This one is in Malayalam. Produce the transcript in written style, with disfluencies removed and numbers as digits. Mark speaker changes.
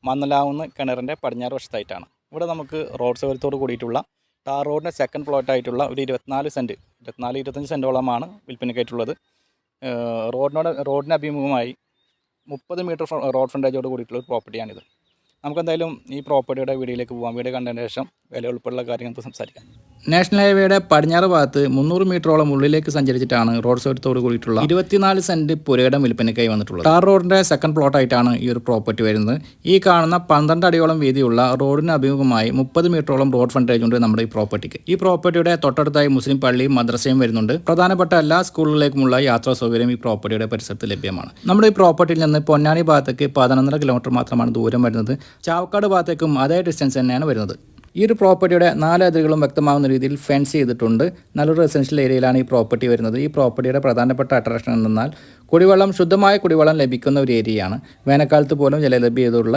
Speaker 1: മന്നലാവുന്ന കിണറിൻ്റെ പടിഞ്ഞാറ് വശത്തായിട്ടാണ്. ഇവിടെ നമുക്ക് റോഡ് സൗകര്യത്തോട് കൂടിയിട്ടുള്ള ടാർ റോഡിൻ്റെ സെക്കൻഡ് പ്ലോട്ടായിട്ടുള്ള ഒരു 24-25 സെൻറ്റോളമാണ് വിൽപ്പനയ്ക്കായിട്ടുള്ളത്. റോഡിന് അഭിമുഖമായി 30 മീറ്റർ റോഡ് ഫ്രണ്ടേജോട് കൂടിയിട്ടുള്ള ഒരു പ്രോപ്പർട്ടിയാണിത്. നമുക്കെന്തായാലും ഈ പ്രോപ്പർട്ടിയുടെ വീഡിയോയിലേക്ക് പോകാം. വീഡിയോ കണ്ടതിന് ശേഷം വില ഉൾപ്പെടെയുള്ള കാര്യങ്ങൾ നമുക്ക് സംസാരിക്കാം. നാഷണൽ ഹൈവേയുടെ പടിഞ്ഞാറ് ഭാഗത്ത് 300 മീറ്ററോളം ഉള്ളിലേക്ക് സഞ്ചരിച്ചിട്ടാണ് റോഡ് സൗകര്യത്തോട് കൂടിയിട്ടുള്ള 24 സെൻറ്റ് പുരയിടം വിൽപ്പനയ്ക്കായി വന്നിട്ടുള്ളത്. ടാർ റോഡിൻ്റെ സെക്കൻഡ് പ്ലോട്ടായിട്ടാണ് ഈ ഒരു പ്രോപ്പർട്ടി വരുന്നത്. ഈ കാണുന്ന 12 അടിയോളം വീതിയുള്ള റോഡിന് അഭിമുഖമായി 30 മീറ്ററോളം റോഡ് ഫ്രണ്ടേജ് ഉണ്ട് നമ്മുടെ ഈ പ്രോപ്പർട്ടിക്ക്. ഈ പ്രോപ്പർട്ടിയുടെ തൊട്ടടുത്തായി മുസ്ലിം പള്ളിയും മദ്രസയും വരുന്നുണ്ട്. പ്രധാനപ്പെട്ട എല്ലാ സ്കൂളുകളിലേക്കുമുള്ള യാത്രാ സൗകര്യം ഈ പ്രോപ്പർട്ടിയുടെ പരിസരത്ത് ലഭ്യമാണ്. നമ്മുടെ ഈ പ്രോപ്പർട്ടിയിൽ നിന്ന് പൊന്നാനി ഭാഗത്തേക്ക് 11.5 കിലോമീറ്റർ മാത്രമാണ് ദൂരം വരുന്നത്. ചാവക്കാട് ഭാഗത്തേക്കും അതേ ഡിസ്റ്റൻസ് തന്നെയാണ് വരുന്നത്. ഈ ഒരു പ്രോപ്പർട്ടിയുടെ 4 അതിരുകളും വ്യക്തമാകുന്ന രീതിയിൽ ഫെൻസ് ചെയ്തിട്ടുണ്ട്. നല്ലൊരു റെസിഡൻഷ്യൽ ഏരിയയിലാണ് ഈ പ്രോപ്പർട്ടി വരുന്നത്. ഈ പ്രോപ്പർട്ടിയുടെ പ്രധാനപ്പെട്ട അട്രാക്ഷൻ എന്നാൽ ശുദ്ധമായ കുടിവെള്ളം ലഭിക്കുന്ന ഒരു ഏരിയയാണ്. വേനൽക്കാലത്ത് പോലും ജലലഭ്യതയുള്ള